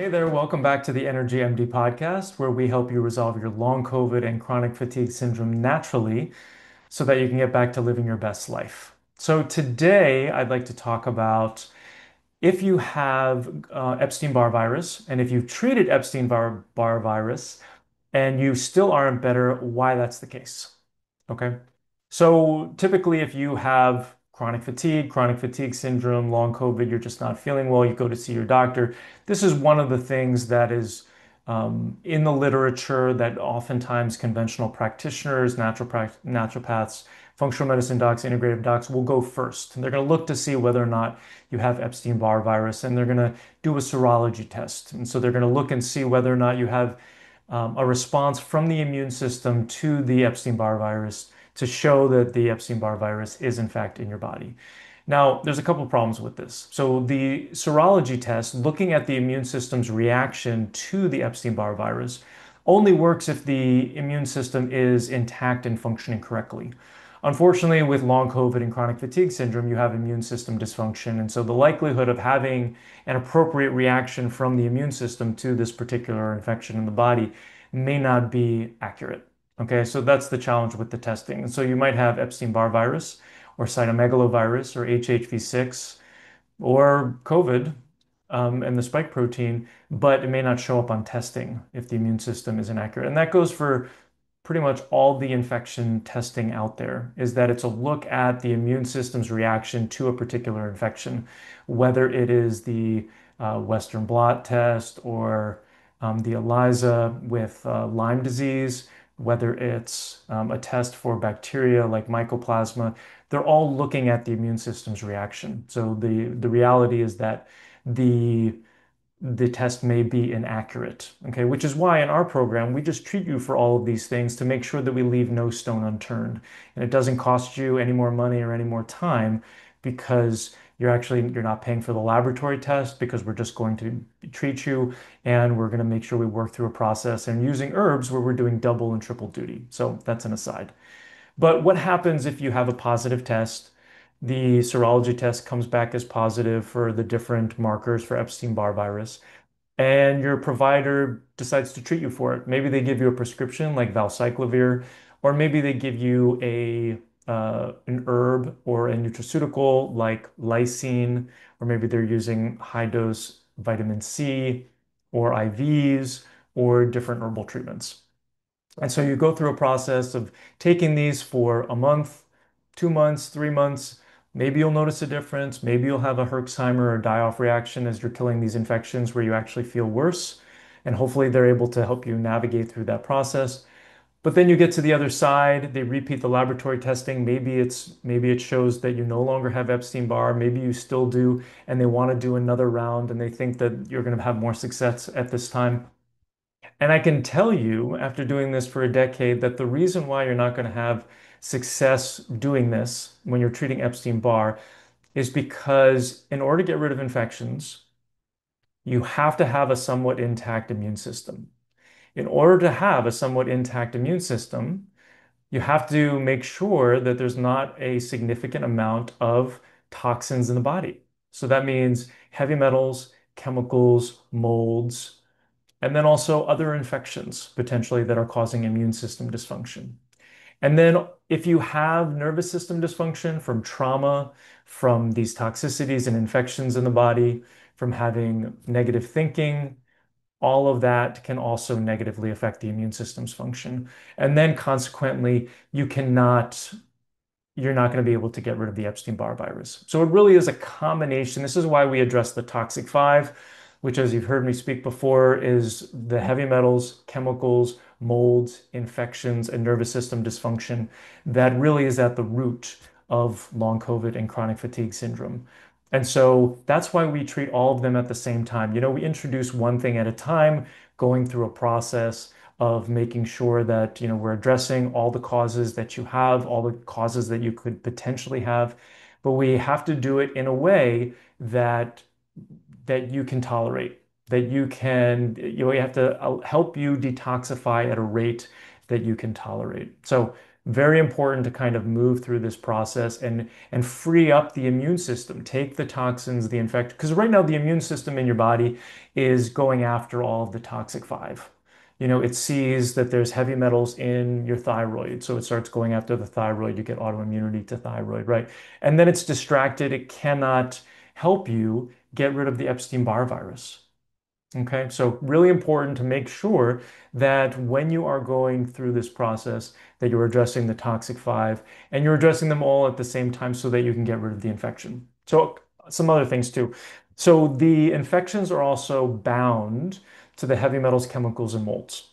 Hey there, welcome back to the Energy MD podcast, where we help you resolve your long COVID and chronic fatigue syndrome naturally so that you can get back to living your best life. So, today I'd like to talk about if you have Epstein-Barr virus and if you've treated Epstein-Barr virus and you still aren't better, why that's the case. Okay. So typically, if you have chronic fatigue syndrome, long COVID, you're just not feeling well, you go to see your doctor. This is one of the things that is in the literature that oftentimes conventional practitioners, naturopaths, functional medicine docs, integrative docs will go first. And they're going to look to see whether or not you have Epstein-Barr virus, and they're going to do a serology test. And so they're going to look and see whether or not you have a response from the immune system to the Epstein-Barr virus to show that the Epstein-Barr virus is in fact in your body. Now, there's a couple of problems with this. So the serology test, looking at the immune system's reaction to the Epstein-Barr virus, only works if the immune system is intact and functioning correctly. Unfortunately, with long COVID and chronic fatigue syndrome, you have immune system dysfunction. And so the likelihood of having an appropriate reaction from the immune system to this particular infection in the body may not be accurate. Okay, so that's the challenge with the testing. And so you might have Epstein-Barr virus or cytomegalovirus or HHV6 or COVID and the spike protein, but it may not show up on testing if the immune system is inaccurate. And that goes for pretty much all the infection testing out there, is that it's a look at the immune system's reaction to a particular infection, whether it is the Western blot test or the ELISA with Lyme disease, whether it's a test for bacteria like mycoplasma. They're all looking at the immune system's reaction. So the reality is that the the test may be inaccurate. Okay, which is why in our program we just treat you for all of these things to make sure that we leave no stone unturned. And it doesn't cost you any more money or any more time because you're not paying for the laboratory test because we're just going to treat you and we're going to make sure we work through a process and using herbs where we're doing double and triple duty. So that's an aside. But what happens if you have a positive test? The serology test comes back as positive for the different markers for Epstein-Barr virus, and your provider decides to treat you for it. Maybe they give you a prescription like valcyclovir, or maybe they give you an herb or a nutraceutical like lysine, or maybe they're using high dose vitamin C or IVs or different herbal treatments. And so you go through a process of taking these for a month, 2 months, 3 months. Maybe you'll notice a difference. Maybe you'll have a Herxheimer or die-off reaction as you're killing these infections where you actually feel worse. And hopefully they're able to help you navigate through that process. But then you get to the other side, they repeat the laboratory testing. Maybe it shows that you no longer have Epstein-Barr, maybe you still do, and they want to do another round and they think that you're going to have more success at this time. And I can tell you, after doing this for a decade, that the reason why you're not going to have success doing this when you're treating Epstein-Barr is because in order to get rid of infections, you have to have a somewhat intact immune system. In order to have a somewhat intact immune system, you have to make sure that there's not a significant amount of toxins in the body. So that means heavy metals, chemicals, molds, and then also other infections potentially that are causing immune system dysfunction. And then if you have nervous system dysfunction from trauma, from these toxicities and infections in the body, from having negative thinking, all of that can also negatively affect the immune system's function. And then consequently, you're not going to be able to get rid of the Epstein-Barr virus. So it really is a combination. This is why we address the toxic five, which, as you've heard me speak before, is the heavy metals, chemicals, molds, infections, and nervous system dysfunction that really is at the root of long COVID and chronic fatigue syndrome. And so that's why we treat all of them at the same time. We introduce one thing at a time, going through a process of making sure that, we're addressing all the causes that you have, all the causes that you could potentially have, but we have to do it in a way that you can tolerate, that we have to help you detoxify at a rate that you can tolerate. So Very important to kind of move through this process and free up the immune system. Take the toxins, the infection, because right now the immune system in your body is going after all of the toxic five. It sees that there's heavy metals in your thyroid, so it starts going after the thyroid. You get autoimmunity to thyroid, right? And then it's distracted. It cannot help you get rid of the Epstein-Barr virus. Okay, so really important to make sure that when you are going through this process, that you're addressing the toxic five and you're addressing them all at the same time so that you can get rid of the infection. So some other things too. So the infections are also bound to the heavy metals, chemicals, and molds,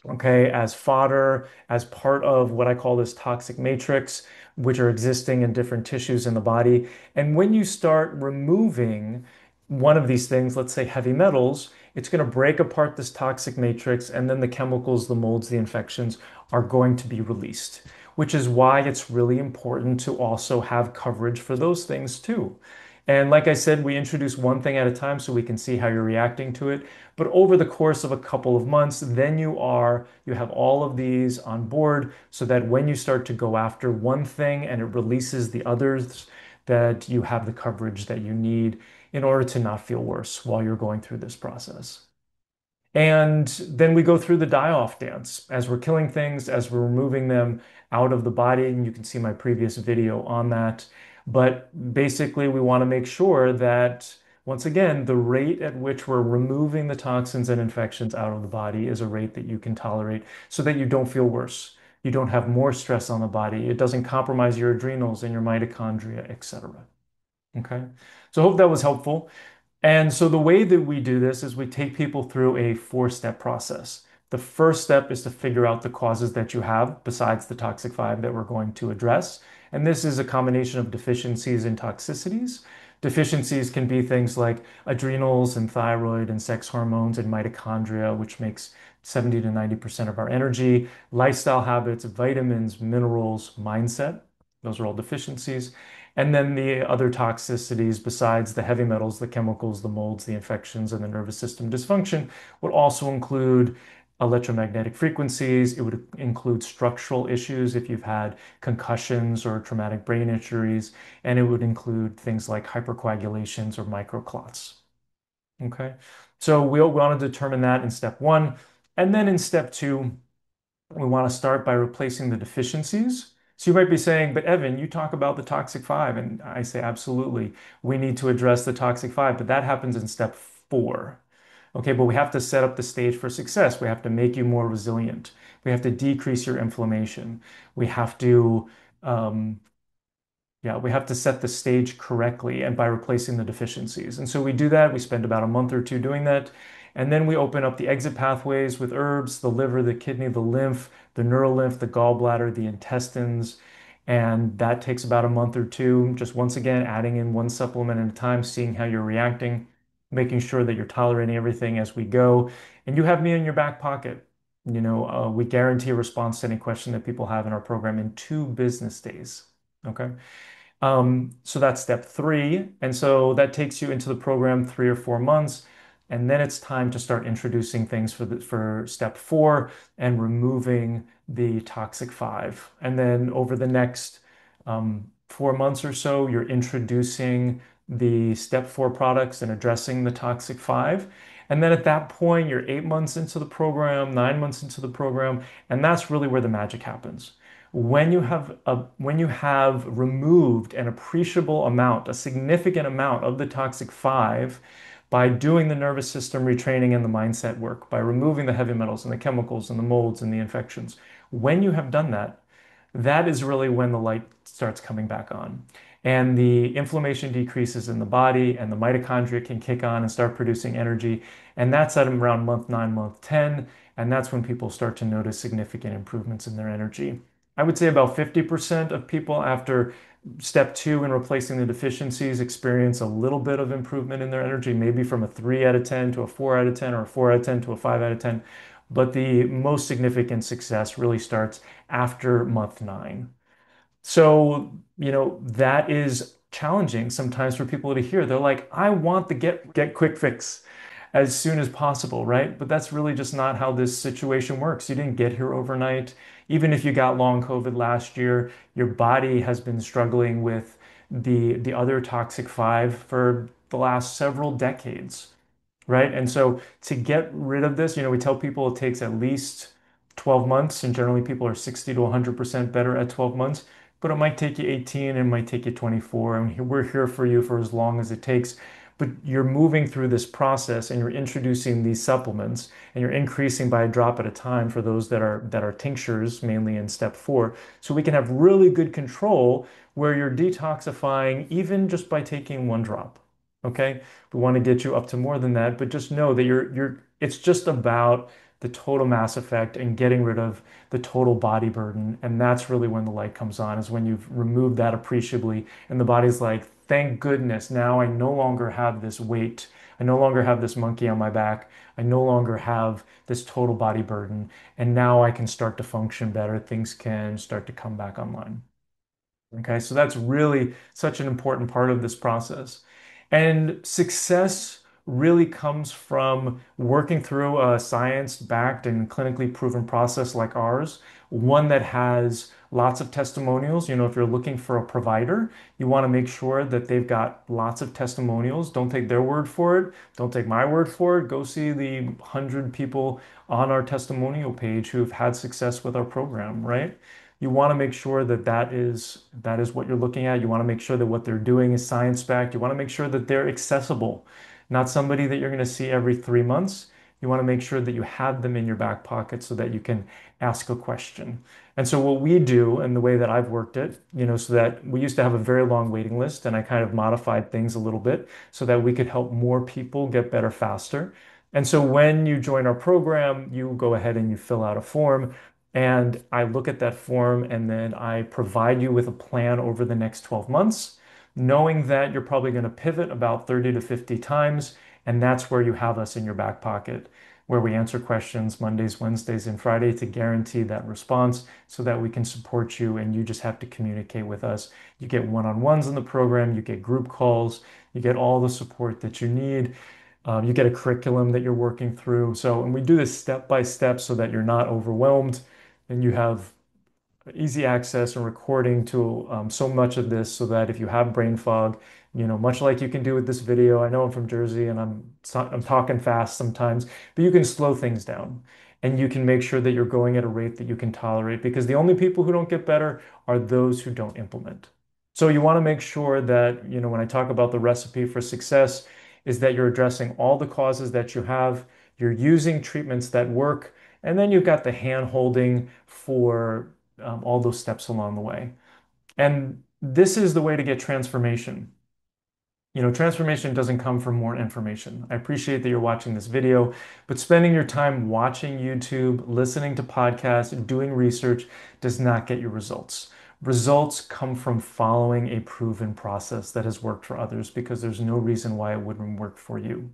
okay, as fodder, as part of what I call this toxic matrix, which are existing in different tissues in the body. And when you start removing one of these things, let's say heavy metals, it's going to break apart this toxic matrix, and then the chemicals, the molds, the infections are going to be released, which is why it's really important to also have coverage for those things too. And like I said, we introduce one thing at a time so we can see how you're reacting to it. But over the course of a couple of months, then you have all of these on board so that when you start to go after one thing and it releases the others, that you have the coverage that you need in order to not feel worse while you're going through this process. And then we go through the die-off dance as we're killing things, as we're removing them out of the body. And you can see my previous video on that. But basically, we want to make sure that, once again, the rate at which we're removing the toxins and infections out of the body is a rate that you can tolerate so that you don't feel worse. You don't have more stress on the body. It doesn't compromise your adrenals and your mitochondria, etc. Okay. So I hope that was helpful. And so the way that we do this is we take people through a four-step process. The first step is to figure out the causes that you have besides the toxic five that we're going to address. And this is a combination of deficiencies and toxicities. Deficiencies can be things like adrenals and thyroid and sex hormones and mitochondria, which makes 70 to 90% of our energy, lifestyle habits, vitamins, minerals, mindset. Those are all deficiencies. And then the other toxicities, besides the heavy metals, the chemicals, the molds, the infections, and the nervous system dysfunction, would also include electromagnetic frequencies. It would include structural issues if you've had concussions or traumatic brain injuries. And it would include things like hypercoagulations or microclots. Okay. So we want to determine that in step one. And then in step two, we want to start by replacing the deficiencies. So you might be saying, but Evan, you talk about the toxic five. And I say, absolutely. We need to address the toxic five, but that happens in step four. Okay, but we have to set up the stage for success. We have to make you more resilient. We have to decrease your inflammation. We have to um, yeah, we have to set the stage correctly and by replacing the deficiencies. And so we do that. We spend about a month or two doing that. And then we open up the exit pathways with herbs, the liver, the kidney, the lymph, the neural lymph, the gallbladder, the intestines. And that takes about a month or two. Just once again, adding in one supplement at a time, seeing how you're reacting, making sure that you're tolerating everything as we go. And you have me in your back pocket. We guarantee a response to any question that people have in our program in 2 business days. Okay. So that's step three. And so that takes you into the program 3 or 4 months. And then it's time to start introducing things for step four and removing the toxic five. And then over the next 4 months or so, you're introducing the step four products and addressing the toxic five. And then at that point, you're 8 months into the program, 9 months into the program, and that's really where the magic happens. When you have removed an appreciable amount, a significant amount of the toxic five by doing the nervous system retraining and the mindset work, by removing the heavy metals and the chemicals and the molds and the infections, when you have done that, that is really when the light starts coming back on. And the inflammation decreases in the body, and the mitochondria can kick on and start producing energy. And that's at around month 9, month 10. And that's when people start to notice significant improvements in their energy. I would say about 50% of people after step two in replacing the deficiencies experience a little bit of improvement in their energy, maybe from a 3 out of 10 to a 4 out of 10 or a 4 out of 10 to a 5 out of 10. But the most significant success really starts after month 9. So, that is challenging sometimes for people to hear. They're like, I want the get quick fix. as soon as possible, right? But that's really just not how this situation works. You didn't get here overnight. Even if you got long COVID last year, your body has been struggling with the other toxic five for the last several decades, right? And so to get rid of this, we tell people it takes at least 12 months, and generally people are 60 to 100% better at 12 months, but it might take you 18, it might take you 24, and we're here for you for as long as it takes. But you're moving through this process and you're introducing these supplements and you're increasing by a drop at a time for those that are tinctures, mainly in step four. So we can have really good control where you're detoxifying even just by taking one drop. Okay? We want to get you up to more than that, but just know that it's just about the total mass effect and getting rid of the total body burden. And that's really when the light comes on, is when you've removed that appreciably. And the body's like, thank goodness, now I no longer have this weight. I no longer have this monkey on my back. I no longer have this total body burden. And now I can start to function better. Things can start to come back online. Okay, so that's really such an important part of this process. And success really comes from working through a science-backed and clinically proven process like ours, one that has lots of testimonials. If you're looking for a provider, you want to make sure that they've got lots of testimonials. Don't take their word for it. Don't take my word for it. Go see the 100 people on our testimonial page who've had success with our program, right? You want to make sure that that is what you're looking at. You want to make sure that what they're doing is science-backed. You want to make sure that they're accessible, not somebody that you're going to see every 3 months. You want to make sure that you have them in your back pocket so that you can ask a question. And so what we do, and the way that I've worked it, so that we used to have a very long waiting list, and I kind of modified things a little bit so that we could help more people get better faster. And so when you join our program, you go ahead and you fill out a form, and I look at that form and then I provide you with a plan over the next 12 months, knowing that you're probably going to pivot about 30 to 50 times. And that's where you have us in your back pocket, where we answer questions Mondays, Wednesdays, and Friday to guarantee that response so that we can support you. And you just have to communicate with us. You get one-on-ones in the program, you get group calls, you get all the support that you need. You get a curriculum that you're working through. So, and we do this step by step so that you're not overwhelmed and you have easy access and recording to so much of this so that if you have brain fog, much like you can do with this video. I know I'm from Jersey and I'm talking fast sometimes, but you can slow things down and you can make sure that you're going at a rate that you can tolerate, because the only people who don't get better are those who don't implement. So you want to make sure that, when I talk about the recipe for success, is that you're addressing all the causes that you have, you're using treatments that work, and then you've got the hand holding for all those steps along the way. And this is the way to get transformation. Transformation doesn't come from more information. I appreciate that you're watching this video, but spending your time watching YouTube, listening to podcasts, doing research does not get you results. Results come from following a proven process that has worked for others, because there's no reason why it wouldn't work for you.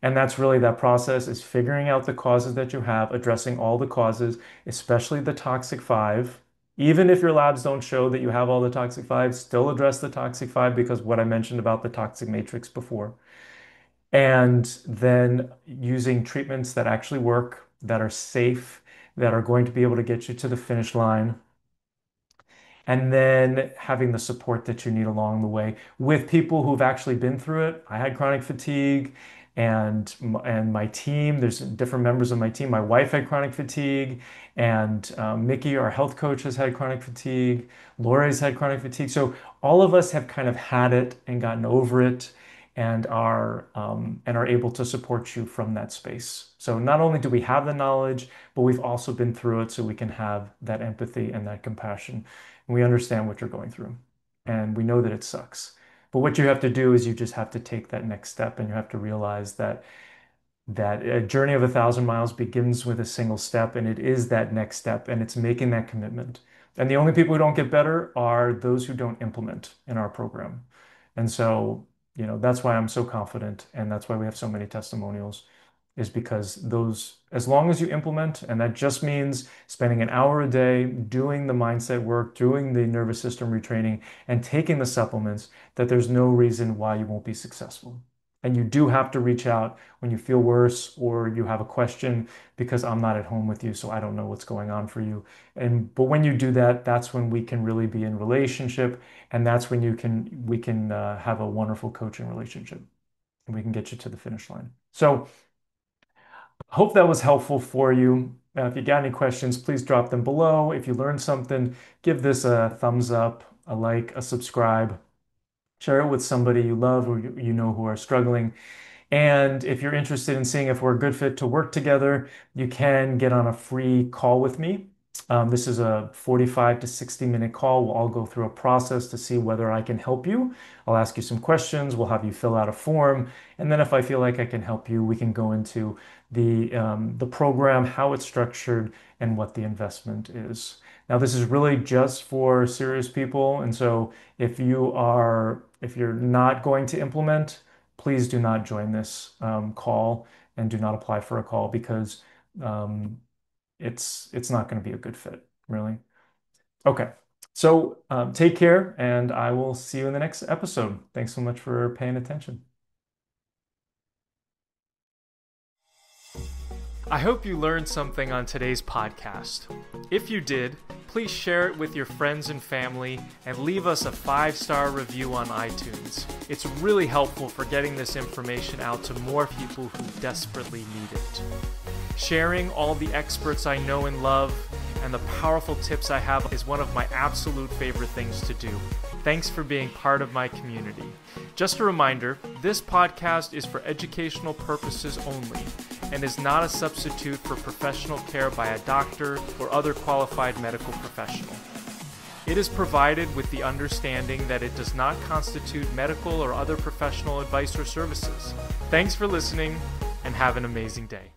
And that's really that process, is figuring out the causes that you have, addressing all the causes, especially the toxic five. Even if your labs don't show that you have all the toxic five, still address the toxic five, because what I mentioned about the toxic matrix before. And then using treatments that actually work, that are safe, that are going to be able to get you to the finish line, and then having the support that you need along the way with people who've actually been through it. I had chronic fatigue, and my team, there's different members of my team. My wife had chronic fatigue, and Mickey, our health coach, has had chronic fatigue. Lori's had chronic fatigue. So all of us have kind of had it and gotten over it, and are able to support you from that space. So not only do we have the knowledge, but we've also been through it, so we can have that empathy and that compassion. And we understand what you're going through, and we know that it sucks. But what you have to do is you just have to take that next step, and you have to realize that a journey of 1,000 miles begins with a single step, and it is that next step, and it's making that commitment. And the only people who don't get better are those who don't implement in our program. And so, that's why I'm so confident, and that's why we have so many testimonials, is because those, as long as you implement, and that just means spending an hour a day doing the mindset work, doing the nervous system retraining, and taking the supplements, that there's no reason why you won't be successful. And you do have to reach out when you feel worse or you have a question because I'm not at home with you, so I don't know what's going on for you. But when you do that, that's when we can really be in relationship, and that's when we can have a wonderful coaching relationship, and we can get you to the finish line. So hope that was helpful for you. If you got any questions, please drop them below. If you learned something, give this a thumbs up, a like, a subscribe. Share it with somebody you love or you know who are struggling. And if you're interested in seeing if we're a good fit to work together, you can get on a free call with me. This is a 45 to 60-minute call. We'll all go through a process to see whether I can help you. I'll ask you some questions. We'll have you fill out a form. And then if I feel like I can help you, we can go into the program, how it's structured, and what the investment is. Now, this is really just for serious people. And so if you're not going to implement, please do not join this call and do not apply for a call because um, it's not going to be a good fit, really. Okay, so take care, and I will see you in the next episode. Thanks so much for paying attention. I hope you learned something on today's podcast. If you did, please share it with your friends and family and leave us a 5-star review on iTunes. It's really helpful for getting this information out to more people who desperately need it. Sharing all the experts I know and love and the powerful tips I have is one of my absolute favorite things to do. Thanks for being part of my community. Just a reminder, this podcast is for educational purposes only and is not a substitute for professional care by a doctor or other qualified medical professional. It is provided with the understanding that it does not constitute medical or other professional advice or services. Thanks for listening, and have an amazing day.